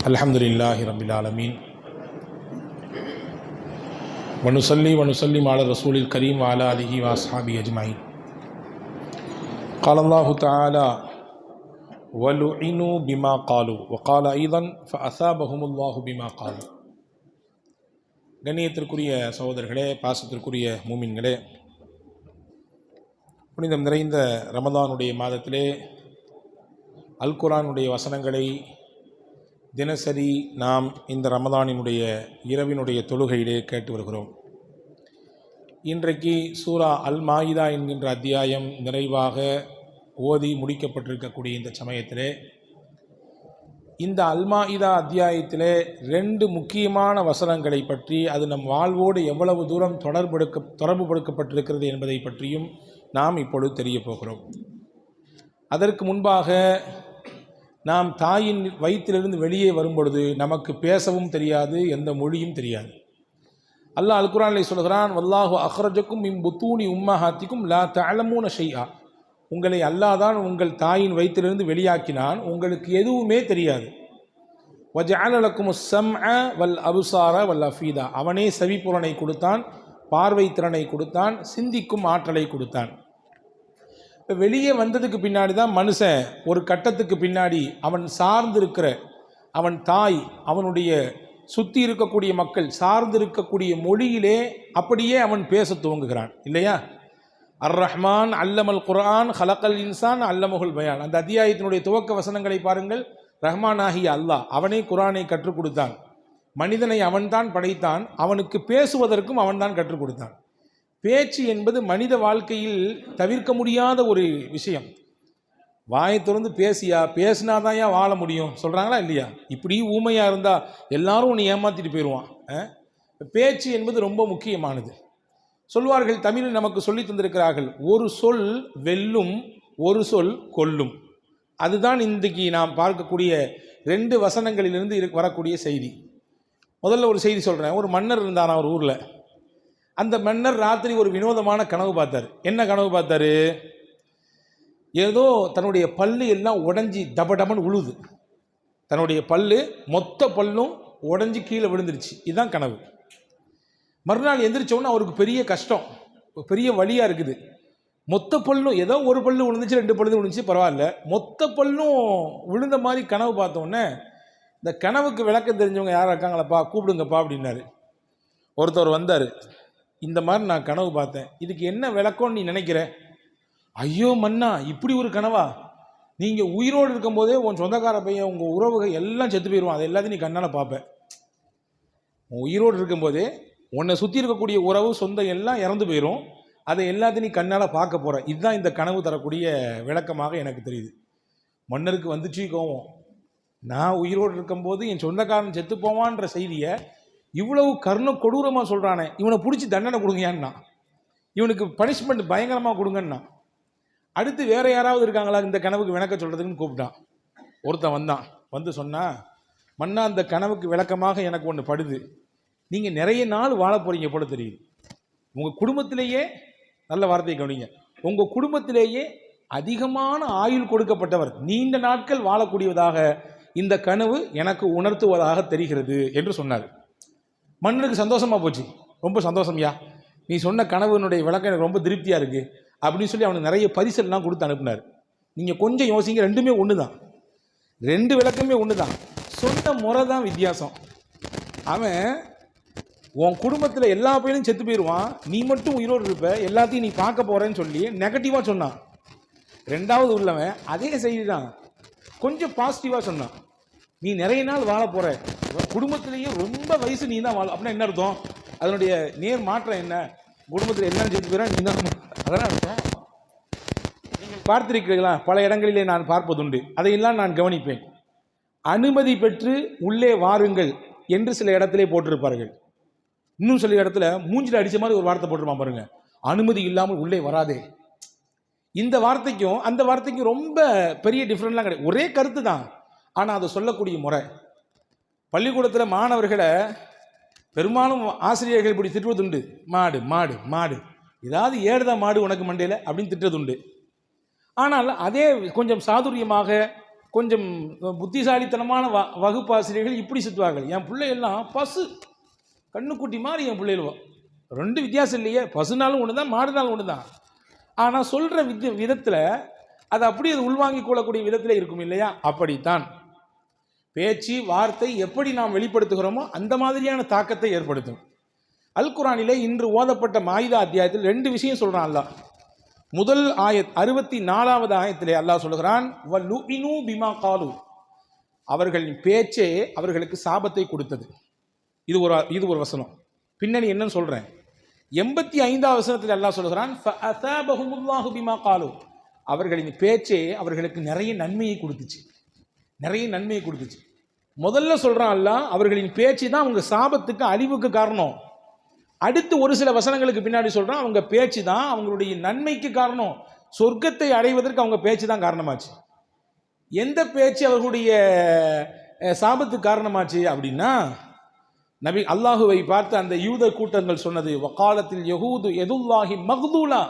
அல்ஹம்துலில்லாஹி ரப்பில் ஆலமீன் வனுசல்லி வனுசல்லிம் அலா ரசூலில் கரீம் வ அலா ஆலிஹி வ அஸ்ஹாபிஹி அஜ்மஈன். قال الله تعالى وَلُعِنُوا بِمَا قَالُوا وَقَالَ أَيْضًا فَأَثَابَهُمُ اللَّهُ بِمَا قَالُوا. கண்ணியத்திற்குரிய சகோதரர்களே, பாசத்திற்குரிய மூமின்களே, புனிதம் நிறைந்த ரமதானுடைய மாதத்திலே அல் குர்ஆனுடைய வசனங்களை தினசரி நாம் இந்த ரமதானினுடைய இரவினுடைய தொழுகையிலே கேட்டு வருகிறோம். இன்றைக்கு சூரா அல் மாயிதா என்கின்ற அத்தியாயம் நிறைவாக ஓதி முடிக்கப்பட்டிருக்கக்கூடிய இந்த சமயத்திலே இந்த அல் மாயிதா அத்தியாயத்திலே 2 முக்கியமான வசனங்களை பற்றி, அது நம் வாழ்வோடு எவ்வளவு தூரம் தொடர்புபடுத்தப்பட்டிருக்கிறது என்பதை பற்றியும் நாம் இப்பொழுது தெரிய போகிறோம். அதற்கு முன்பாக, நாம் தாயின் வயிற்றிலிருந்து வெளியே வரும்பொழுது நமக்கு பேசவும் தெரியாது, எந்த மொழியும் தெரியாது. அல்லாஹ் அல் குர்ஆனில் சொல்கிறான், வல்லாஹு அக்ரஜக்கும் மின் புத்தூனி உம்மஹாத்திக்கும் லா தஅலமூன ஷைஆ. உங்களை அல்லாஹ் தான் உங்கள் தாயின் வயிற்றிலிருந்து வெளியாக்கினான், உங்களுக்கு எதுவுமே தெரியாது. வஜஅல லக்குமுஸ் ஸம்அ வல் அப்சார வல் அஃபீதா. அவனே செவிப்புலனை கொடுத்தான், பார்வை திறனை கொடுத்தான், சிந்திக்கும் ஆற்றலை கொடுத்தான். இப்போ வெளியே வந்ததுக்கு பின்னாடி தான் மனுஷன் ஒரு கட்டத்துக்கு பின்னாடி அவன் சார்ந்திருக்கிற, அவன் தாய், அவனுடைய சுற்றி இருக்கக்கூடிய மக்கள் சார்ந்திருக்கக்கூடிய மொழியிலே அப்படியே அவன் பேச துவங்குகிறான், இல்லையா? அர் ரஹ்மான் அல்லமல் குர்ஆன் ஹலக்கல் இன்சான் அல்லமுல் பயான். அந்த அத்தியாயத்தினுடைய துவக்க வசனங்களை பாருங்கள். ரஹ்மான் ஆகிய அல்லாஹ் அவனே குர்ஆனை கற்றுக் கொடுத்தான், மனிதனை அவன்தான் படைத்தான், அவனுக்கு பேசுவதற்கும் அவன்தான் கற்றுக் கொடுத்தான். பேச்சு என்பது மனித வாழ்க்கையில் தவிர்க்க முடியாத ஒரு விஷயம். வாயை திறந்து பேசினாதான் ஏன் வாழ முடியும் சொல்கிறாங்களா இல்லையா? இப்படி ஊமையாக இருந்தால் எல்லாரும் உன்னை ஏமாற்றிட்டு போயிடுவான். பேச்சு என்பது ரொம்ப முக்கியமானது. சொல்வார்கள், தமிழில் நமக்கு சொல்லி தந்திருக்கிறார்கள், ஒரு சொல் வெல்லும், ஒரு சொல் கொல்லும். அதுதான் இன்றைக்கு நாம் பார்க்கக்கூடிய 2 வசனங்களிலிருந்து வரக்கூடிய செய்தி. முதல்ல ஒரு செய்தி சொல்கிறேன். ஒரு மன்னர் இருந்தார் ஒரு ஊரில். அந்த மன்னர் ராத்திரி ஒரு வினோதமான கனவு பார்த்தார். என்ன கனவு பார்த்தாரு? ஏதோ தன்னுடைய பல்லு எல்லாம் உடஞ்சி டபடபன்னு உழுது. தன்னுடைய பல்லு, மொத்த பல்லும் உடஞ்சி கீழே விழுந்துருச்சு. இதுதான் கனவு. மறுநாள் எந்திரிச்சோன்னா அவருக்கு பெரிய கஷ்டம், பெரிய வலியாக இருக்குது. மொத்த பல்லும், ஏதோ ஒரு பல்லு விழுந்துச்சு, 2 பல்லு விழுந்துச்சு, பரவாயில்ல. மொத்த பல்லும் விழுந்த மாதிரி கனவு பார்த்தோன்னே, இந்த கனவுக்கு விளக்கம் தெரிஞ்சவங்க யாரும் இருக்காங்களப்பா, கூப்பிடுங்கப்பா அப்படின்னாரு. ஒருத்தவர் வந்தார். இந்த மாதிரி நான் கனவு பார்த்தேன், இதுக்கு என்ன விளக்கம்னு நீ நினைக்கிற? ஐயோ மன்னா, இப்படி ஒரு கனவா? நீங்கள் உயிரோடு இருக்கும்போதே உன் சொந்தக்கார பையன், உங்கள் உறவுகள் எல்லாம் செத்து போயிடுவான், அதை எல்லாத்தையும் நீ கண்ணால் பார்ப்பேன். உயிரோடு இருக்கும்போதே உன்னை சுற்றி இருக்கக்கூடிய உறவு சொந்தம் எல்லாம் இறந்து போயிடும், அதை எல்லாத்தையும் நீ கண்ணால் பார்க்க போகிற. இதுதான் இந்த கனவு தரக்கூடிய விளக்கமாக எனக்கு தெரியுது. மன்னருக்கு வந்துச்சு கோவம். நான் உயிரோடு இருக்கும்போது என் சொந்தக்காரன் செத்து போவான்ற செய்தியை இவ்வளவு கருணை கொடூரமாக சொல்கிறானே, இவனை பிடிச்சி தண்டனை கொடுங்கயான்னா, இவனுக்கு பனிஷ்மெண்ட் பயங்கரமாக கொடுங்கன்னா. அடுத்து வேறு யாராவது இருக்காங்களா இந்த கனவுக்கு விளக்க சொல்கிறதுக்குன்னு கூப்பிட்டான். ஒருத்தன் வந்தான். வந்து சொன்னா, மன்னா, அந்த கனவுக்கு விளக்கமாக எனக்கு ஒன்று படுது. நீங்கள் நிறைய நாள் வாழ போகிறீங்க போல தெரியுது. உங்கள் குடும்பத்திலேயே, நல்ல வார்த்தையை கவனிங்க, உங்கள் குடும்பத்திலேயே அதிகமான ஆயுள் கொடுக்கப்பட்டவர், நீண்ட நாட்கள் வாழக்கூடியவதாக இந்த கனவு எனக்கு உணர்த்துவதாக தெரிகிறது என்று சொன்னார். மன்னருக்கு சந்தோஷமாக போச்சு. ரொம்ப சந்தோஷம்யா, நீ சொன்ன கனவுனுடைய விளக்கம் எனக்கு ரொம்ப திருப்தியாக இருக்குது அப்படின்னு சொல்லி அவனுக்கு நிறைய பரிசெல்லாம் கொடுத்து அனுப்பினார். நீங்கள் கொஞ்சம் யோசிங்க, 2மே ஒன்று தான், 2 விளக்கமே ஒன்று தான், சொன்ன முறை தான் வித்தியாசம். அவன் உன் குடும்பத்தில் எல்லா பையனும் செத்து போயிடுவான், நீ மட்டும் உயிரோடு இருப்ப, எல்லாத்தையும் நீ பார்க்க போகிறேன்னு சொல்லி நெகட்டிவாக சொன்னான். 2வது உள்ளவன் அதே செய்தி தான், கொஞ்சம் பாசிட்டிவாக சொன்னான். நீ நிறைய நாள் வாழ போகிற, குடும்பத்திலேயே ரொம்ப வயசு நீ தான் வாழ. அப்படின்னா என்ன அர்த்தம்? அதனுடைய நேர் மாற்றம் என்ன? குடும்பத்தில் எல்லாம் செத்து போயிடா, நீ தான். அதெல்லாம் அர்த்தம். நீங்கள் பார்த்திருக்கிறீர்களா? பல இடங்களிலே நான் பார்ப்பதுண்டு, அதையெல்லாம் நான் கவனிப்பேன். அனுமதி பெற்று உள்ளே வாருங்கள் என்று சில இடத்திலே போட்டிருப்பார்கள். இன்னும் சில இடத்துல மூஞ்சில் அடித்த மாதிரி ஒரு வார்த்தை போட்டிருப்பான் பாருங்க, அனுமதி இல்லாமல் உள்ளே வராதே. இந்த வார்த்தைக்கும் அந்த வார்த்தைக்கும் ரொம்ப பெரிய டிஃப்ரெண்ட்லாம் கிடையாது, ஒரே கருத்து தான். ஆனால் அதை சொல்லக்கூடிய முறை. பள்ளிக்கூடத்தில் மாணவர்களை பெரும்பாலும் ஆசிரியர்கள் இப்படி திட்டுவதுண்டு, மாடு மாடு மாடு, ஏதாவது ஏறுதா மாடு உனக்கு மண்டையில் அப்படின்னு திட்டுறதுண்டு. ஆனால் அதே கொஞ்சம் சாதுரியமாக, கொஞ்சம் புத்திசாலித்தனமான வகுப்பாசிரியர்கள் இப்படி சுற்றுவார்கள். என் பிள்ளைகள்லாம் பசு கண்ணுக்குட்டி மாதிரி என் பிள்ளைகள், ரெண்டு வித்தியாசம் இல்லையே, பசுனாலும் ஒன்று தான் மாடுனாலும் ஒன்று தான். ஆனால் சொல்கிற விதத்தில் அது அப்படி அது உள்வாங்கிக் கொள்ளக்கூடிய விதத்தில் இருக்கும் இல்லையா? அப்படித்தான் பேச்சு வார்த்தை எப்படி நாம் வெளிப்படுத்துகிறோமோ அந்த மாதிரியான தாக்கத்தை ஏற்படுத்தும். அல் குர்ஆனிலே இன்று ஓதப்பட்ட மாயிதா அத்தியாயத்தில் 2 விஷயம் சொல்கிறான் அல்லாஹ். முதல் ஆயத் 64வது ஆயத்திலே அல்லாஹ் சொல்கிறான், வலுஇனு பிமா காலு, அவர்களின் பேச்சே அவர்களுக்கு சாபத்தை கொடுத்தது. இது ஒரு வசனம். பின்னணி என்னன்னு சொல்றேன். 85வது வசனத்தில் அல்லாஹ் சொல்கிறான், ஃபஅஸாபஹுமுல்லாஹு பிமா காலு, அவர்களின் பேச்சே அவர்களுக்கு நிறைய நன்மையை கொடுத்துச்சு. முதல்ல சொல்றான் அல்லாஹ், அவர்களின் பேச்சு தான் அவங்க சாபத்துக்கு அழிவுக்கு காரணம். அடுத்து ஒரு சில வசனங்களுக்கு பின்னாடி சொல்றான், அவங்க பேச்சு தான் அவங்களுடைய நன்மைக்கு காரணம், சொர்க்கத்தை அடைவதற்கு அவங்க பேச்சு தான் காரணமாச்சு. எந்த பேச்சு அவர்களுடைய சாபத்துக்கு காரணமாச்சு அப்படின்னா, நபி அல்லாஹுவை பார்த்து அந்த யூத கூட்டங்கள் சொன்னது, வகாலத்தில் யஹூது எதுல்லாஹி மக்தூலா,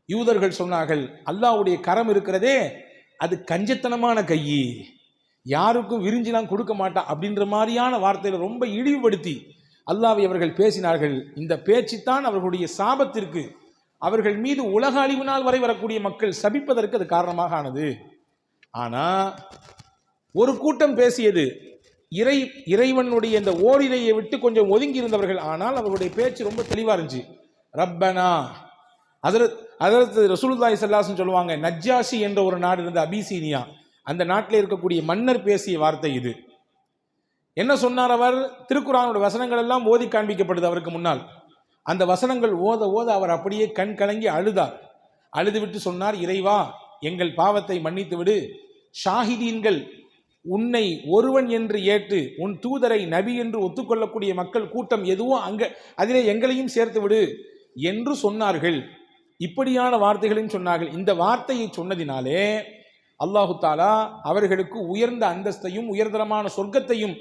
யூதர்கள் சொன்னார்கள் அல்லாஹ்வுடைய கரம் இருக்கிறதே அது கஞ்சத்தனமான கை, யாருக்கும் விரிஞ்சிலாம் கொடுக்க மாட்டான் அப்படின்ற மாதிரியான வார்த்தையில ரொம்ப இழிவுபடுத்தி அல்லாஹ்வை அவர்கள் பேசினார்கள். இந்த பேச்சுத்தான் அவர்களுடைய சாபத்திற்கு, அவர்கள் மீது உலக அழிவு நாள் வரை வரக்கூடிய மக்கள் சபிப்பதற்கு அது காரணமாக ஆனது. ஆனா ஒரு கூட்டம் பேசியது இறைவனுடைய இந்த ஓரிரையை விட்டு கொஞ்சம் ஒதுங்கி இருந்தவர்கள். ஆனால் அவர்களுடைய பேச்சு ரொம்ப தெளிவா இருந்துச்சு. ரப்பனா, அதற்கு ரசூலுல்லாஹி ஸல்லல்லாஹு அலைஹி வஸல்லம் சொல்லுவாங்க, நஜ்ஜாஷி என்ற ஒரு நாடு இருந்த அபிசீனியா, அந்த நாட்டில் இருக்கக்கூடிய மன்னர் பேசிய வார்த்தை இது. என்ன சொன்னார் அவர்? திருக்குர்ஆனோட வசனங்கள் எல்லாம் ஓதி காண்பிக்கப்படுது அவருக்கு முன்னால். அந்த வசனங்கள் ஓத ஓத அவர் அப்படியே கண் கலங்கி அழுதார். அழுது விட்டு சொன்னார், இறைவா எங்கள் பாவத்தை மன்னித்து விடு, ஷாஹிதீன்கள் உன்னை ஒருவன் என்று ஏற்று உன் தூதரை நபி என்று ஒத்துக்கொள்ளக்கூடிய மக்கள் கூட்டம் எதுவோ அதிலே எங்களையும் சேர்த்து விடு என்று சொன்னார்கள். இப்படியான வார்த்தைகளையும் சொன்னார்கள். இந்த வார்த்தையை சொன்னதினாலே அல்லாஹு தாலா அவர்களுக்கு உயர்ந்த அந்தஸ்தையும் உயர்தரமான சொர்க்கத்தையும்,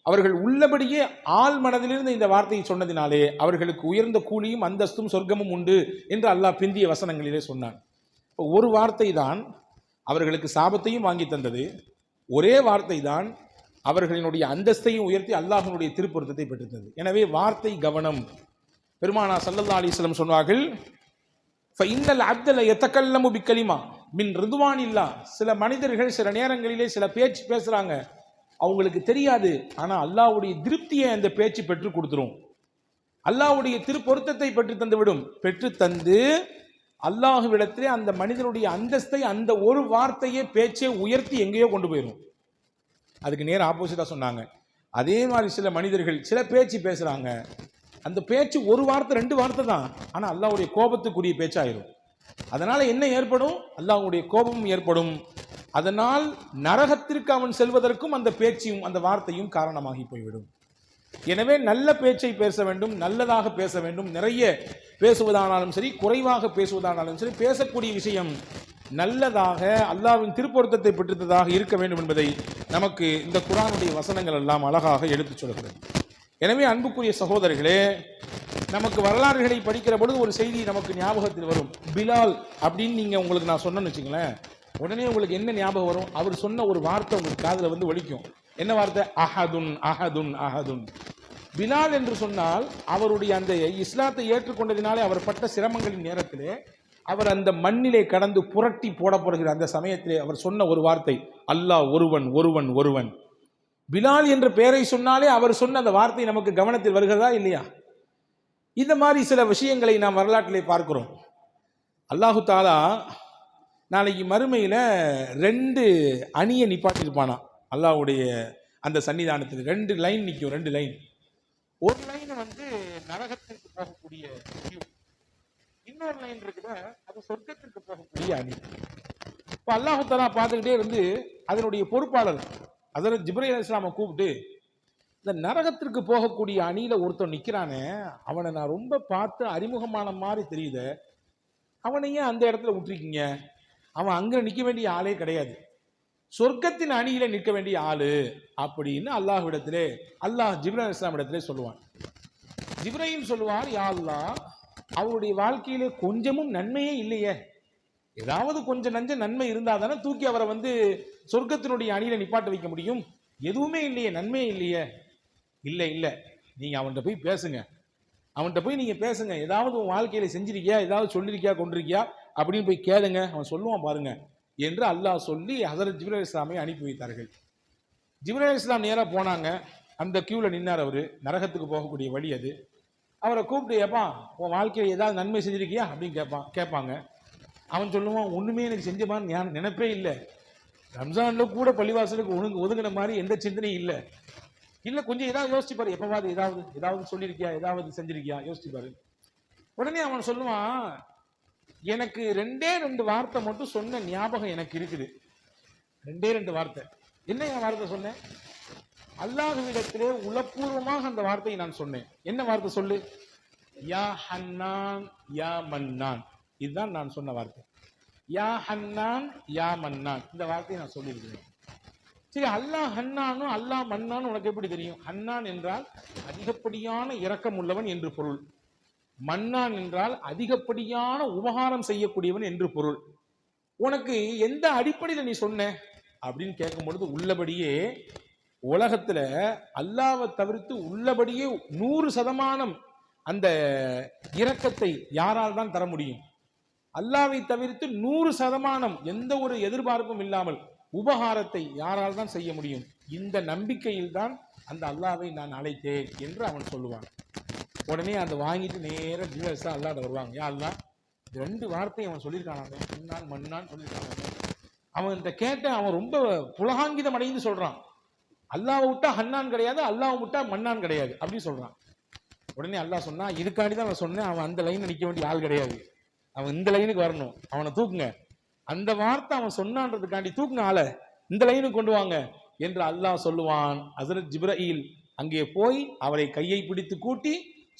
அவர்கள் உள்ளபடியே ஆள் மனதிலிருந்து இந்த வார்த்தையை சொன்னதினாலே அவர்களுக்கு உயர்ந்த கூலியும் அந்தஸ்தும் சொர்க்கமும் உண்டு என்று அல்லாஹ் பிந்திய வசனங்களிலே சொன்னான். ஒரு வார்த்தை தான் அவர்களுக்கு சாபத்தையும் வாங்கி தந்தது, ஒரே வார்த்தை தான் அவர்களினுடைய அந்தஸ்தையும் உயர்த்தி அல்லாஹ்வினுடைய திருப்பொருத்தத்தை பெற்றுத்தது. எனவே வார்த்தை கவனம். பெருமானா ஸல்லல்லாஹு அலைஹி வஸல்லம் சொன்னார்கள், ஃபஇன்னல் அப்த யதகல்லமு பிகலிமா மின் ரிதுவானில்லா, சில மனிதர்கள் சில நேரங்களிலே சில பேச்சு பேசுறாங்க, அவங்களுக்கு தெரியாது, ஆனா அல்லாஹ்வுடைய திருப்தியை அந்த பேச்சு பெற்று கொடுத்துரும், அல்லாஹ்வுடைய திருப்பொருத்தத்தை பெற்று தந்து விடும். பெற்று தந்து அல்லாஹ்விடத்திலே அந்த மனிதனுடைய அந்தஸ்தை அந்த ஒரு வார்த்தையே பேச்சை உயர்த்தி எங்கேயோ கொண்டு போயிடும். அதுக்கு நேர் ஆப்போசிட்டா சொன்னாங்க. அதே மாதிரி சில மனிதர்கள் சில பேச்சு பேசுறாங்க, அந்த பேச்சு ஒரு வார்த்தை 2 வார்த்தை தான், ஆனா அல்லாஹ்வுடைய கோபத்துக்குரிய பேச்சாயிரும். அதனால என்ன ஏற்படும்? அல்லாஹ்வுடைய கோபமும் ஏற்படும். அதனால் நரகத்திற்கு அவன் செல்வதற்கும் அந்த பேச்சும் அந்த வார்த்தையும் காரணமாகி போய்விடும். எனவே நல்ல பேச்சை பேச வேண்டும், நல்லதாக பேச வேண்டும். நிறைய பேசுவதானாலும் சரி, குறைவாக பேசுவதானாலும் சரி, பேசக்கூடிய விஷயம் நல்லதாக அல்லாஹ்வின் திருப்பொருத்தத்தை பெற்றதாக இருக்க வேண்டும் என்பதை நமக்கு இந்த குர்ஆனுடைய வசனங்கள் எல்லாம் அழகாக எடுத்துச் சொல்கிறது. எனவே அன்புக்குரிய சகோதரர்களே, நமக்கு வரலாறுகளை படிக்கிற பொழுது ஒரு செய்தி நமக்கு ஞாபகத்தில் வரும். பிலால் அப்படின்னு உங்களுக்கு நான் சொன்னேன்னு வச்சுங்களேன், உடனே உங்களுக்கு என்ன ஞாபகம் வரும்? அவர் சொன்ன ஒரு வார்த்தை உங்களுக்கு காதில் வந்து ஒலிக்கும். என்ன வார்த்தை? அஹதுன் அஹதுன் அஹதுன். பிலால் என்று சொன்னால் அவருடைய அந்த இஸ்லாத்தை ஏற்றுக்கொண்டதினாலே அவர் பட்ட சிரமங்களின் நேரத்திலே அவர் அந்த மண்ணிலே கடந்து புரட்டி போடப்படுகிற அந்த சமயத்திலே அவர் சொன்ன ஒரு வார்த்தை, அல்லாஹ் ஒருவன் ஒருவன் ஒருவன். பிலால் என்ற பெயரை சொன்னாலே அவர் சொன்ன அந்த வார்த்தை நமக்கு கவனத்தில் வருகிறதா இல்லையா? இந்த மாதிரி சில விஷயங்களை நாம் வரலாற்றிலே பார்க்கிறோம். அல்லாஹு தாலா நாளைக்கு மறுமையில் 2 அணியை நிப்பாட்டிருப்பானா அல்லாஹ்வுடைய அந்த சன்னிதானத்தில். 2 லைன் நிற்கும், 2 லைன். ஒரு லைன் நரகத்திற்கு போகக்கூடிய அணி, இன்னொரு லைன் இருக்குத அது சொர்க்கத்திற்கு போகக்கூடிய அணி. இப்போ அல்லாஹு தஆலா பார்த்துக்கிட்டே இருந்து அதனுடைய பொறுப்பாளர் ஹஜ்ரத் ஜிப்ரீல் அலைஹிஸ்ஸலாமை கூப்பிட்டு, இந்த நரகத்திற்கு போகக்கூடிய அணியில ஒருத்தன் நிற்கிறானே, அவனை நான் ரொம்ப பார்த்து அறிமுகமான மாதிரி தெரியுது, அவனை ஏன் அந்த இடத்துல விட்டுருக்கீங்க? அவன் அங்கே நிற்க வேண்டிய ஆளே கிடையாது, சொர்க்கத்தின் அணியில நிற்க வேண்டிய ஆளு அப்படின்னு அல்லாஹ்விடத்திலே அல்லாஹ் ஜிப்ரீல் அலைஹிஸ்ஸலாம் இடத்திலே சொல்லுவான். ஜிப்ரீல் சொல்லுவார், யா அல்லாஹ், அவருடைய வாழ்க்கையிலே கொஞ்சமும் நன்மையே இல்லையே, ஏதாவது கொஞ்சம் நஞ்ச நன்மை இருந்தா தானே தூக்கி அவரை வந்து சொர்க்கத்தினுடைய அணியில நிப்பாட்ட வைக்க முடியும். எதுவுமே இல்லையே, நன்மையே இல்லையே. இல்லை இல்லை, நீங்க அவன்கிட்ட போய் பேசுங்க, அவன்கிட்ட போய் நீங்க பேசுங்க, ஏதாவது உன் வாழ்க்கையில செஞ்சிருக்கியா, ஏதாவது சொல்லிருக்கியா, கொண்டிருக்கியா அப்படின்னு போய் கேளுங்க, அவன் சொல்லுவான் பாருங்க என்று அல்லாஹ் சொல்லி ஹஸரத் ஜிப்ரீல் அலைஹிஸ்ஸலாமை அனுப்பி வைத்தார்கள். ஜிப்ரீல் அலைஹிஸ்ஸலாம் நேராக போனாங்க. அந்த கியூல நின்னார். அவரு நரகத்துக்கு போகக்கூடிய வழி அது. அவரை கூப்பிட்டு, ஏப்பா உன் வாழ்க்கையில் ஏதாவது நன்மை செஞ்சிருக்கியா அப்படின்னு கேட்பாங்க. அவன் சொல்லுவான், ஒண்ணுமே எனக்கு செஞ்சமான்னு நினைப்பே இல்லை. ரம்ஜான்ல கூட பள்ளிவாசலுக்கு ஒதுங்கின மாதிரி எந்த சிந்தனையும் இல்லை. இல்ல கொஞ்சம் ஏதாவது யோசிச்சுப்பாரு, எப்பவாது ஏதாவது சொல்லியிருக்கியா, ஏதாவது செஞ்சிருக்கியா யோசிச்சுப்பாரு. உடனே அவன் சொல்லுவான், எனக்கு 2 வார்த்தை மட்டும் சொன்ன ஞாபகம் எனக்கு இருக்குது. 2 வார்த்தை. என்ன என் வார்த்தை சொன்னேன்? அல்லாஹ்விடத்திலே உளப்பூர்வமாக அந்த வார்த்தையை நான் சொன்னேன். என்ன வார்த்தை சொல்லு? யா ஹன்னான் யா மன்னான். இதுதான் நான் சொன்ன வார்த்தை. யா ஹன்னான் யா மன்னான், இந்த வார்த்தையை நான் சொல்லியிருக்கிறேன். சரி, அல்லாஹ் ஹன்னானும் அல்லாஹ் மன்னானும் உனக்கு எப்படி தெரியும்? ஹன்னான் என்றால் அதிகப்படியான இரக்கம் உள்ளவன் என்று பொருள். மன்னான் என்றால் அதிகப்படியான உபகாரம் செய்யக்கூடியவன் என்று பொருள். உனக்கு எந்த அடிப்படையில் நீ சொன்ன அப்படின்னு கேட்கும் பொழுது, உள்ளபடியே உலகத்துல அல்லாஹ்வை தவிர்த்து உள்ளபடியே 100% அந்த இரக்கத்தை யாரால் தான் தர முடியும்? அல்லாஹ்வை தவிர்த்து 100% எந்த ஒரு எதிர்பார்ப்பும் இல்லாமல் உபகாரத்தை யாரால் தான் செய்ய முடியும்? இந்த நம்பிக்கையில் தான் அந்த அல்லாஹ்வை நான் அழைத்தேன் என்று அவன் சொல்லுவான். உடனே அந்த வாங்கிட்டு நேர ஜீவசா அல்லாஹ்ட்ட வருவாங்க. யா அல்லாஹ், 2 வார்த்தை அவன் சொல்லியிருக்கானாங்க, மன்னான் மன்னான் சொல்லியிருக்காங்க. அவன் கேட்ட அவன் ரொம்ப புலகாங்கிதம் அடைந்து சொல்றான், அல்லாஹ்வை விட்டா ஹன்னான் கிடையாது, அல்லாஹ்வை விட்டா மன்னான் கிடையாது அப்படின்னு சொல்றான். உடனே அல்லாஹ் சொன்னா, இதுக்காண்டி தான் நான் சொன்னேன், அவன் அந்த லைன் நிற்க வேண்டிய ஆள் கிடையாது, அவன் இந்த லைனுக்கு வரணும், அவனை தூக்குங்க. அந்த வார்த்தை அவன் சொன்னான்றதுக்காண்டி தூக்குங்க, ஆளை இந்த லைனுக்கு கொண்டு வாங்க என்று அல்லாஹ் சொல்லுவான். ஹஸரத் ஜிப்ரீல் அங்கே போய் அவரை கையை பிடித்து கூட்டி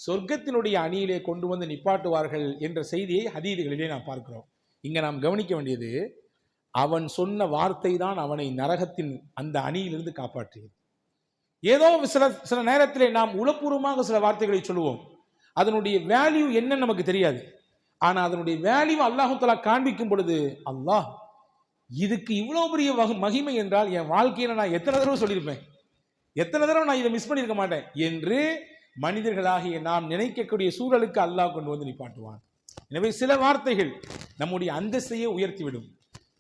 சொர்க்கத்தினுடைய அணியிலே கொண்டு வந்து நிப்பாட்டுவார்கள் என்ற செய்தியை ஹதீதுகளிலே நாம் பார்க்கிறோம். இங்க நாம் கவனிக்க வேண்டியது, அவன் சொன்ன வார்த்தை தான் அவனை நரகத்தின் அந்த அணியிலிருந்து காப்பாற்றியது. ஏதோ சில நேரத்திலே நாம் உளப்பூர்வமாக சில வார்த்தைகளை சொல்லுவோம், அதனுடைய வேல்யூ என்னன்னு நமக்கு தெரியாது. ஆனா அதனுடைய வேல்யூ அல்லாஹ் தஆலா காண்பிக்கும் பொழுது, அல்லாஹ் இதுக்கு இவ்வளவு பெரிய மகிமை என்றால் என் வாழ்க்கையில நான் எத்தனை தடவை சொல்லியிருப்பேன், எத்தனை தடவை நான் இதை மிஸ் பண்ணியிருக்க மாட்டேன் என்று மனிதர்களாகிய நாம் நினைக்கக்கூடிய சூழலுக்கு அல்லாஹ் கொண்டு வந்து நிப்பாட்டுவான். எனவே சில வார்த்தைகள் நம்முடைய அந்தஸ்தையே உயர்த்திவிடும்.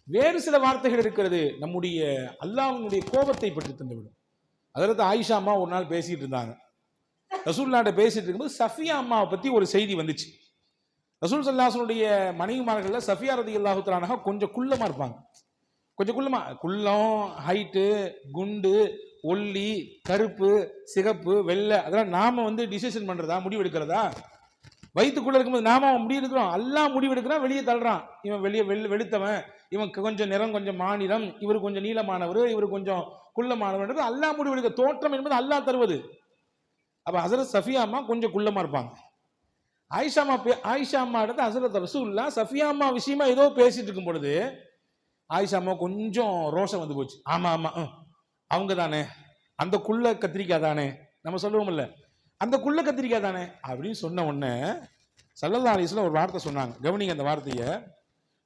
வேறு சில வார்த்தைகள் இருக்கிறது நம்முடைய அல்லாஹ்வுடைய கோபத்தை பற்றி தந்துவிடும். அதற்கு ஆயிஷா அம்மா ஒரு நாள் பேசிட்டு இருந்தாங்க. ரசூலுல்லாஹ்ட்ட பேசிட்டு இருக்கும்போது சஃபியா அம்மாவை பத்தி ஒரு செய்தி வந்துச்சு. ரசூல் ஸல்லல்லாஹு அலைஹி வஸல்லம் உடைய மனைவிமார்கள்ல சஃபியா ரலியல்லாஹு தஆலா அன்ஹா கொஞ்சம் குள்ளமா இருப்பாங்க. கொஞ்சம் குள்ளம், ஹைட்டு, குண்டு, ஒல்லி, கருப்பு, சிகப்பு, வெள்ளை, அதெல்லாம் நாம வந்து டிசிஷன் பண்றதா, முடிவு எடுக்கிறதா? வயிற்றுக்குள்ள இருக்கும்போது நாம முடிவு எடுக்கிறோம், எல்லாம் முடிவு எடுக்கிறான், வெளியே தள்ளுறான். இவன் வெளியே வெளுத்தவன், இவன் கொஞ்சம் நிறம், கொஞ்சம் மாநிலம், இவர் கொஞ்சம் நீளமானவர், இவர் கொஞ்சம் குள்ளமானவர், அல்லாஹ் முடிவு எடுக்க. தோற்றம் என்பது அல்லாஹ் தருவது. அப்ப ஹஸரத் சஃபியா அம்மா கொஞ்சம் குள்ளமா இருப்பாங்க. ஆயிஷா அம்மா இடத்துல ஹஸரத் ரசூலுல்லாஹ் சஃபியா அம்மா விஷயமா ஏதோ பேசிட்டு இருக்கும் பொழுது ஆயிஷா அம்மா கொஞ்சம் ரோஷம் வந்து போச்சு. ஆமா ஆமா, அவங்க தானே, அந்த குள்ள கத்திரிக்காய் தானே, நம்ம சொல்லுவோம்ல, அந்த குள்ள கத்திரிக்காய் தானே அப்படின்னு சொன்ன உடனே ஸல்லல்லாஹு அலைஹி வஸல்லம் ஒரு வார்த்தை சொன்னாங்க. கவனிங்க அந்த வார்த்தையை.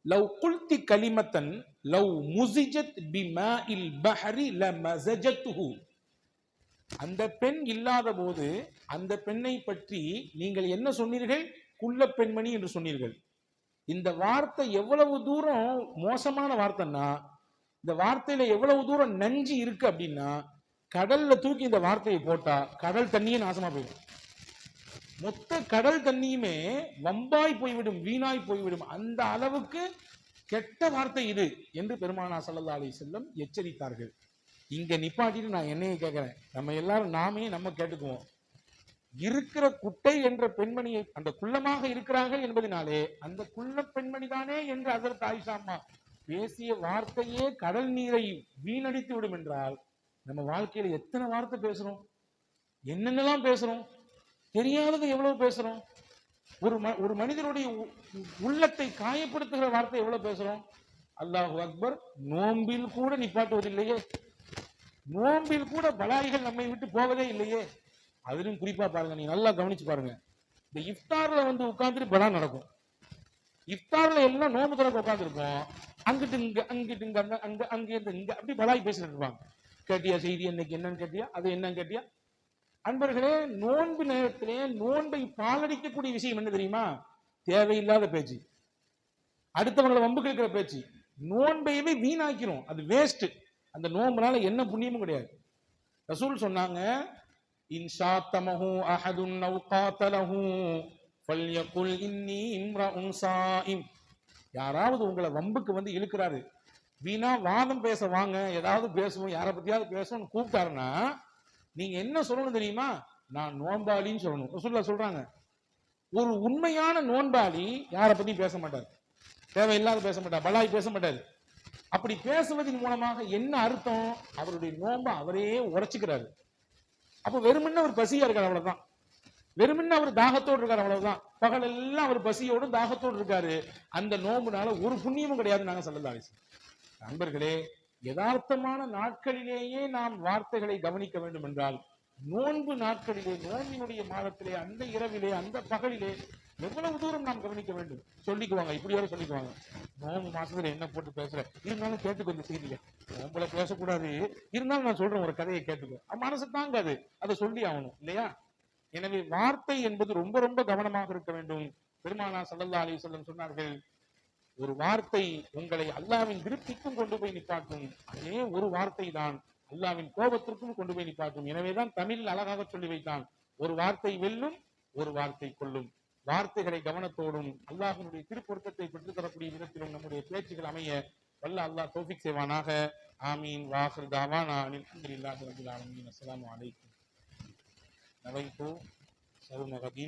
லவ் குல்தி கலிமத்தன் லவ் முஸிஜத் பிமாஇல் பஹரி லமஸஜத்துஹு. அந்த பெண் இல்லாத போது அந்த பெண்ணை பற்றி நீங்கள் என்ன சொன்னீர்கள்? குள்ள பெண்மணி என்று சொன்னீர்கள். இந்த வார்த்தை எவ்வளவு தூரம் மோசமான வார்த்தைன்னா, இந்த வார்த்தையில எவ்வளவு தூரம் நஞ்சு இருக்கு அப்படின்னா, கடல்ல தூக்கி இந்த வார்த்தையை போட்டா கடல் தண்ணியே நாசமா போயிடும். மொத்த கடல் தண்ணியுமே வம்பாய் போய்விடும், வீணாய் போய்விடும். அந்த அளவுக்கு கெட்ட வார்த்தை இது என்று பெருமானார் ஸல்லல்லாஹு அலைஹி வஸல்லம் எச்சரித்தார்கள். இங்க நிப்பாட்டிட்டு நான் என்னைய கேட்கிறேன், நம்ம எல்லாரும் நம்ம கேட்டுக்குவோம். இருக்கிற குட்டை என்ற பெண்மணியை, அந்த குள்ளமாக இருக்கிறார்கள் என்பதனாலே அந்த குள்ள பெண்மணி தானே என்று ஹஸரத் ஆயிஷா அம்மா பேசிய வார்த்தையே கடல் நீரை வீணடித்து விடும் என்றால், நம்ம வாழ்க்கையில எத்தனை வார்த்தை பேசுறோம், என்னென்னலாம் பேசுறோம், தெரியாதது எவ்வளவு பேசுறோம். ஒரு மனிதனுடைய உள்ளத்தை காயப்படுத்துகிற வார்த்தை எவ்வளவு பேசுறோம். அல்லாஹு அக்பர், நோம்பில் கூட நிப்பாட்டுவதில்லையே, நோம்பில் கூட பலாய்கள் நம்மை விட்டு போவதே இல்லையே. அதிலும் குறிப்பா பாருங்க, நீங்க நல்லா கவனிச்சு பாருங்க, இந்த இஃப்தார்ல வந்து உட்கார்ந்துட்டு பலா நடக்கும். இஃப்தார்ல எல்லாம் நோம்பு திறக்க உட்காந்துருப்போம், அங்கிட்டு இங்க அங்கிட்டு இங்க அங்க அங்க இருந்து இங்க அப்படி பலாய் பேசிட்டு இருப்பாங்க. கேட்டியா செய்தி இன்னைக்கு என்னன்னு கேட்டியா, அது என்னன்னு கேட்டியா. அன்பர்களே, நோன்பு நேரத்திலே நோன்பை பாலடிக்கக்கூடிய விஷயம் என்ன தெரியுமா? தேவையில்லாத பேச்சு, அடுத்தவங்களை வம்பு கேட்கிற பேச்சு, நோன்பையவே வீணாக்கிறோம். அது வேஸ்ட். அந்த நோன்புனால என்ன புண்ணியமும் கிடையாது. ரசூல் சொன்னாங்க, இன்ஷா தமஹு அஹதுன் அவ் காதலஹு ஃபல்யகுல் இன்னி இம்ரஉன் ஸாயிம். யாராவது உங்களை வம்புக்கு வந்து இழுக்கிறாரு, வீணா வாதம் பேச வாங்க, ஏதாவது பேசுவோம், யாரை பத்தியாவது பேசணும்னு கூப்பிட்டாருன்னா நீங்க என்ன சொல்லணும் தெரியுமா? நான் நோன்பாளின்னு சொல்லணும். ரசூலுல்லாஹ் சொல்றாங்க, ஒரு உண்மையான நோன்பாளி யாரை பத்தி பேச மாட்டார், தேவையில்லாத பேச மாட்டார், பலாய் பேச மாட்டார். அப்படி பேசுவதன் மூலமாக என்ன அர்த்தம்? அவருடைய நோன்பை அவரே உரைச்சுக்கிறாரு. அப்ப வெறுமனே ஒரு பசியா இருக்காரு, அவ்வளவுதான். வெறுமனே அவர் தாகத்தோடு இருக்காரு, அவ்வளவுதான். பகல் எல்லாம் அவர் பசியோடும் தாகத்தோடு இருக்காரு. அந்த நோம்புனால ஒரு புண்ணியமும் கிடையாது. நாங்க ஸல்லல்லாஹு அலைஹி வஸல்லம். நண்பர்களே, யதார்த்தமான நாட்களிலேயே நாம் வார்த்தைகளை கவனிக்க வேண்டும் என்றால், நோன்பு நாட்களிலே, நோன்பினுடைய மாதத்திலே, அந்த இரவிலே, அந்த பகலிலே எவ்வளவு தூரம் நாம் கவனிக்க வேண்டும். சொல்லிக்குவாங்க, இப்படி வரை சொல்லிக்குவாங்க, நோன்பு மாசத்துல என்ன போட்டு பேசுற, இருந்தாலும் கேட்டுக்கோ இந்த செய்தியை, நோன்புல பேசக்கூடாது, இருந்தாலும் நான் சொல்றேன் ஒரு கதையை கேட்டுக்கோ. மனசு தாங்காது, அதை சொல்லி ஆகணும் இல்லையா? எனவே வார்த்தை என்பது ரொம்ப ரொம்ப கவனமாக இருக்க வேண்டும். பெருமானார் ஸல்லல்லாஹு அலைஹி வஸல்லம் சொன்னார்கள், ஒரு வார்த்தை உங்களை அல்லாஹ்வின் திருப்திக்கும் கொண்டு போய் நிப்பாட்டும், அதே ஒரு வார்த்தை தான் அல்லாஹ்வின் கோபத்திற்கும் கொண்டு போய் நிப்பாட்டும். எனவேதான் தமிழில் அழகாக சொல்லி வைத்தான், ஒரு வார்த்தை வெல்லும், ஒரு வார்த்தை கொல்லும். வார்த்தைகளை கவனத்தோடும் அல்லாஹ்வினுடைய திருப்பொருத்தத்தை பெற்றுத் தரக்கூடிய விதத்திலும் நம்முடைய பேச்சுகள் அமைய வல்ல அல்லாஹ் தௌஃபீக் செய்வானாக. ஆமீன். வாஹிர் தாவானா அனில் ஹம்துலில்லாஹி ரப்பில் ஆலமீன். அஸ்ஸலாமு அலைக்கும். நவைத்து சவுமகதீன்.